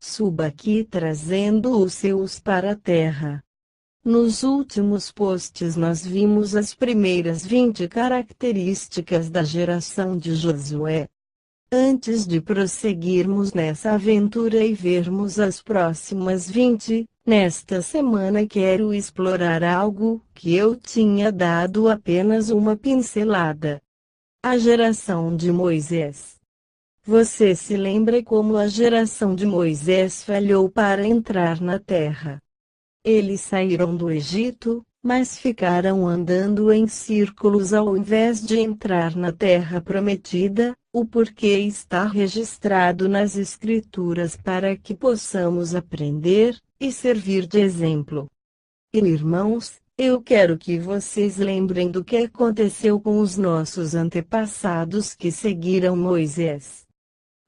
suba aqui trazendo os seus para a terra. Nos últimos posts nós vimos as primeiras 20 características da geração de Josué. Antes de prosseguirmos nessa aventura e vermos as próximas 20, nesta semana quero explorar algo que eu tinha dado apenas uma pincelada. A geração de Moisés. Você se lembra como a geração de Moisés falhou para entrar na terra? Eles saíram do Egito, mas ficaram andando em círculos ao invés de entrar na terra prometida. O porquê está registrado nas Escrituras para que possamos aprender e servir de exemplo. E irmãos, eu quero que vocês lembrem do que aconteceu com os nossos antepassados que seguiram Moisés.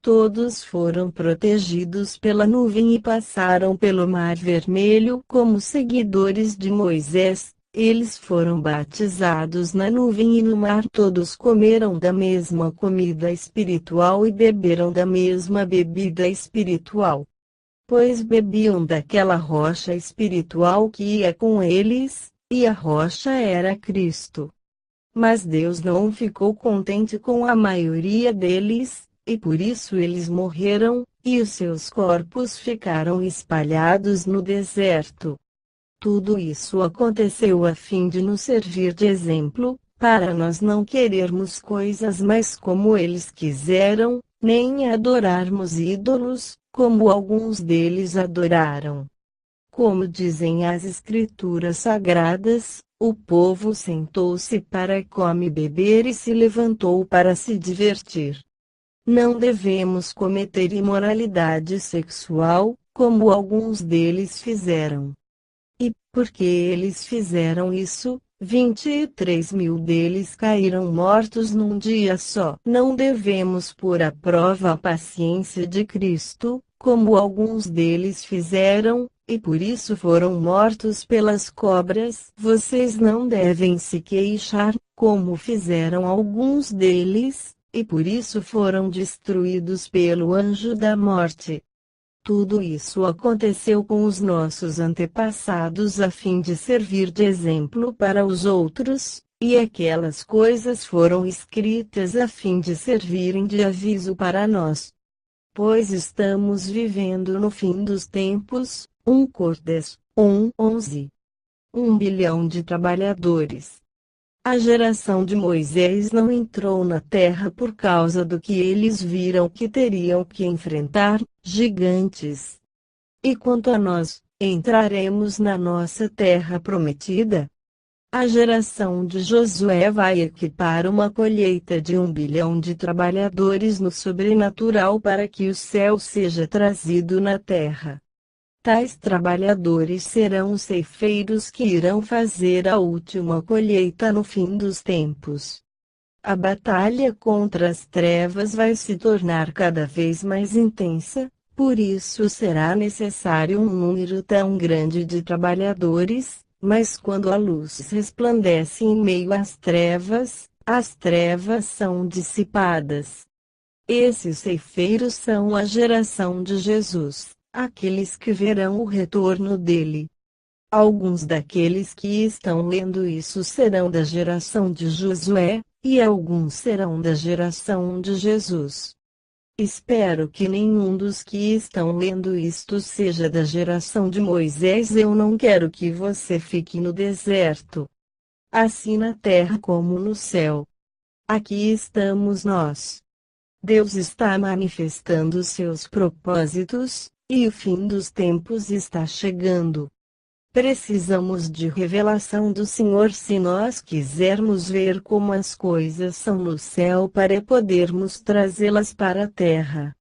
Todos foram protegidos pela nuvem e passaram pelo Mar Vermelho como seguidores de Moisés. Eles foram batizados na nuvem e no mar. Todos comeram da mesma comida espiritual e beberam da mesma bebida espiritual. Pois bebiam daquela rocha espiritual que ia com eles, e a rocha era Cristo. Mas Deus não ficou contente com a maioria deles, e por isso eles morreram, e os seus corpos ficaram espalhados no deserto. Tudo isso aconteceu a fim de nos servir de exemplo, para nós não querermos coisas mais como eles quiseram, nem adorarmos ídolos, como alguns deles adoraram. Como dizem as Escrituras Sagradas, o povo sentou-se para comer e beber e se levantou para se divertir. Não devemos cometer imoralidade sexual, como alguns deles fizeram. E, porque eles fizeram isso, 23.000 deles caíram mortos num dia só. Não devemos pôr à prova a paciência de Cristo, como alguns deles fizeram, e por isso foram mortos pelas cobras. Vocês não devem se queixar, como fizeram alguns deles, e por isso foram destruídos pelo anjo da morte. Tudo isso aconteceu com os nossos antepassados a fim de servir de exemplo para os outros, e aquelas coisas foram escritas a fim de servirem de aviso para nós. Pois estamos vivendo no fim dos tempos. 1 Coríntios 1:11. 1 bilhão de trabalhadores. A geração de Moisés não entrou na terra por causa do que eles viram que teriam que enfrentar, gigantes. E quanto a nós, entraremos na nossa terra prometida? A geração de Josué vai equipar uma colheita de 1 bilhão de trabalhadores no sobrenatural para que o céu seja trazido na terra. Tais trabalhadores serão os ceifeiros que irão fazer a última colheita no fim dos tempos. A batalha contra as trevas vai se tornar cada vez mais intensa, por isso será necessário um número tão grande de trabalhadores, mas quando a luz resplandece em meio às trevas, as trevas são dissipadas. Esses ceifeiros são a geração de Jesus. Aqueles que verão o retorno dele. Alguns daqueles que estão lendo isso serão da geração de Josué, e alguns serão da geração de Jesus. Espero que nenhum dos que estão lendo isto seja da geração de Moisés. Eu não quero que você fique no deserto. Assim na terra como no céu. Aqui estamos nós. Deus está manifestando seus propósitos, e o fim dos tempos está chegando. Precisamos de revelação do Senhor se nós quisermos ver como as coisas são no céu para podermos trazê-las para a terra.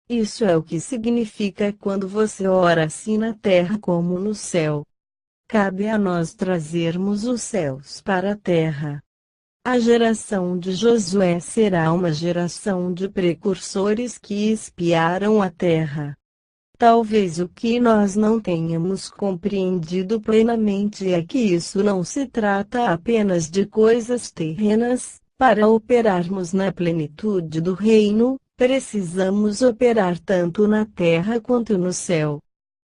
Isso é o que significa quando você ora assim na terra como no céu. Cabe a nós trazermos os céus para a terra. A geração de Josué será uma geração de precursores que espiaram a terra. Talvez o que nós não tenhamos compreendido plenamente é que isso não se trata apenas de coisas terrenas, para operarmos na plenitude do reino, precisamos operar tanto na terra quanto no céu.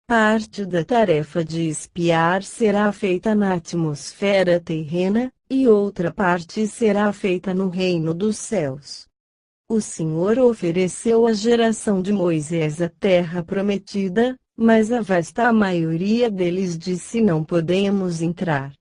Parte da tarefa de espiar será feita na atmosfera terrena, e outra parte será feita no reino dos céus. O Senhor ofereceu à geração de Moisés a terra prometida, mas a vasta maioria deles disse: não podemos entrar.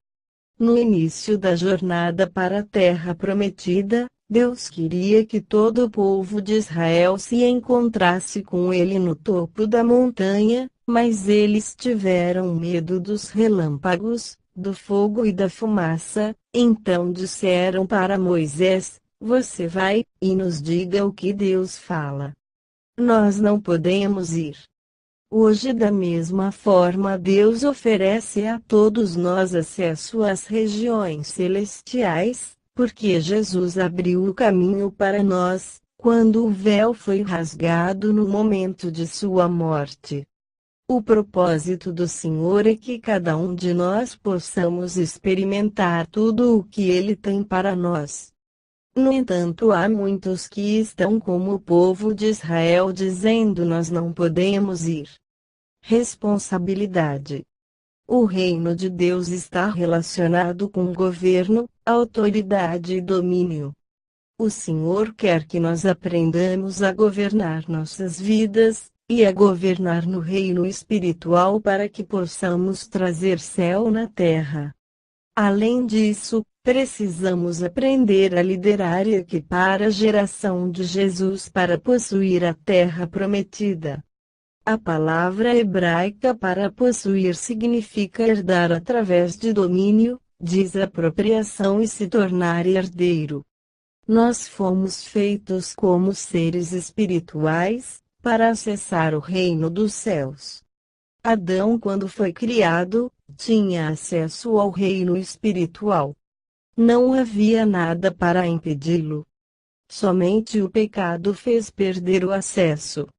No início da jornada para a terra prometida, Deus queria que todo o povo de Israel se encontrasse com ele no topo da montanha, mas eles tiveram medo dos relâmpagos, do fogo e da fumaça. Então disseram para Moisés: você vai, e nos diga o que Deus fala. Nós não podemos ir. Hoje, da mesma forma, Deus oferece a todos nós acesso às regiões celestiais, porque Jesus abriu o caminho para nós, quando o véu foi rasgado no momento de sua morte. O propósito do Senhor é que cada um de nós possamos experimentar tudo o que Ele tem para nós. No entanto, há muitos que estão como o povo de Israel dizendo: nós não podemos ir. Responsabilidade. O reino de Deus está relacionado com governo, autoridade e domínio. O Senhor quer que nós aprendamos a governar nossas vidas, e a governar no reino espiritual para que possamos trazer céu na terra. Além disso, precisamos aprender a liderar e equipar a geração de Jesus para possuir a terra prometida. A palavra hebraica para possuir significa herdar através de domínio, desapropriação e se tornar herdeiro. Nós fomos feitos como seres espirituais, para acessar o reino dos céus. Adão, quando foi criado, tinha acesso ao reino espiritual. Não havia nada para impedi-lo. Somente o pecado fez perder o acesso.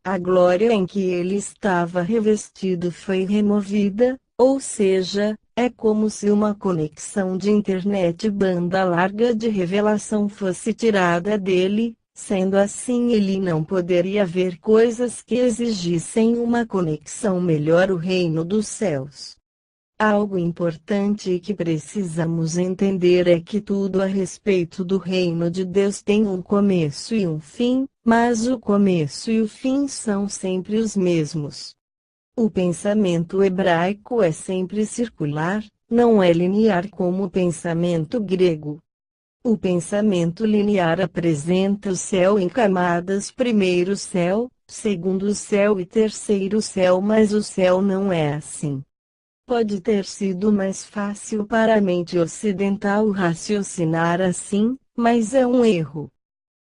A glória em que ele estava revestido foi removida, ou seja, é como se uma conexão de internet banda larga de revelação fosse tirada dele. Sendo assim, ele não poderia ver coisas que exigissem uma conexão melhor ao reino dos céus. Algo importante que precisamos entender é que tudo a respeito do reino de Deus tem um começo e um fim, mas o começo e o fim são sempre os mesmos. O pensamento hebraico é sempre circular, não é linear como o pensamento grego. O pensamento linear apresenta o céu em camadas: primeiro céu, segundo céu e terceiro céu, mas o céu não é assim. Pode ter sido mais fácil para a mente ocidental raciocinar assim, mas é um erro.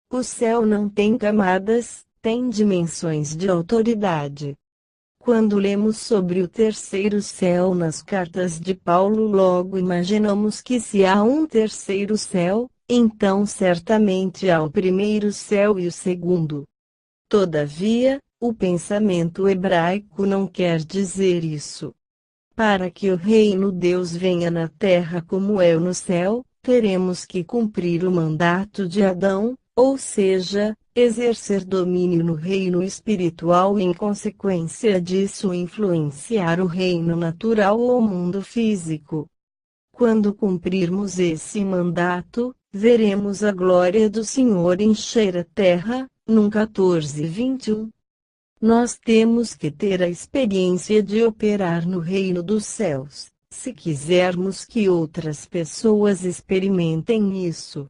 O céu não tem camadas, tem dimensões de autoridade. Quando lemos sobre o terceiro céu nas cartas de Paulo, logo imaginamos que se há um terceiro céu, então certamente há o primeiro céu e o segundo. Todavia, o pensamento hebraico não quer dizer isso. Para que o reino de Deus venha na terra como é no céu, teremos que cumprir o mandato de Adão, ou seja, exercer domínio no reino espiritual e, em consequência disso, influenciar o reino natural ou mundo físico. Quando cumprirmos esse mandato, veremos a glória do Senhor encher a terra. Num 14:21. Nós temos que ter a experiência de operar no reino dos céus, se quisermos que outras pessoas experimentem isso.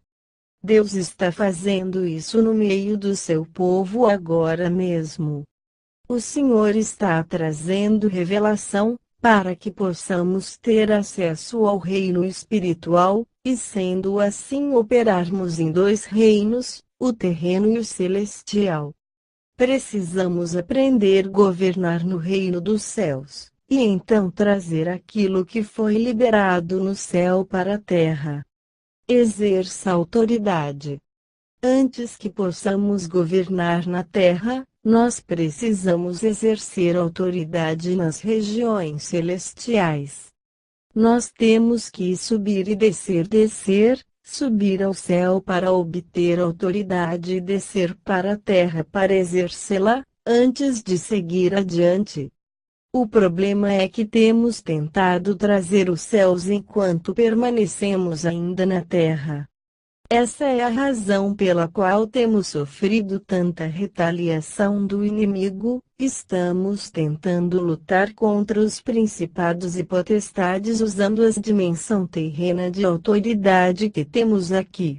Deus está fazendo isso no meio do seu povo agora mesmo. O Senhor está trazendo revelação, para que possamos ter acesso ao reino espiritual, e sendo assim operarmos em dois reinos, o terreno e o celestial. Precisamos aprender a governar no reino dos céus, e então trazer aquilo que foi liberado no céu para a terra. Exerça autoridade. Antes que possamos governar na terra, nós precisamos exercer autoridade nas regiões celestiais. Nós temos que subir e descer, subir ao céu para obter autoridade e descer para a terra para exercê-la, antes de seguir adiante. O problema é que temos tentado trazer os céus enquanto permanecemos ainda na terra. Essa é a razão pela qual temos sofrido tanta retaliação do inimigo. Estamos tentando lutar contra os principados e potestades usando a dimensão terrena de autoridade que temos aqui.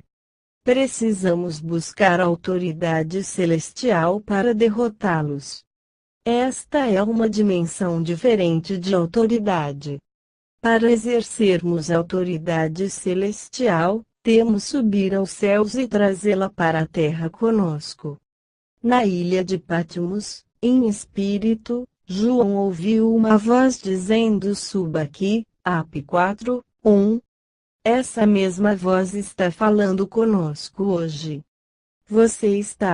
Precisamos buscar a autoridade celestial para derrotá-los. Esta é uma dimensão diferente de autoridade. Para exercermos a autoridade celestial, temos subir aos céus e trazê-la para a terra conosco. Na ilha de Patmos, em espírito, João ouviu uma voz dizendo: suba aqui, Ap 4:1. Essa mesma voz está falando conosco hoje. Você está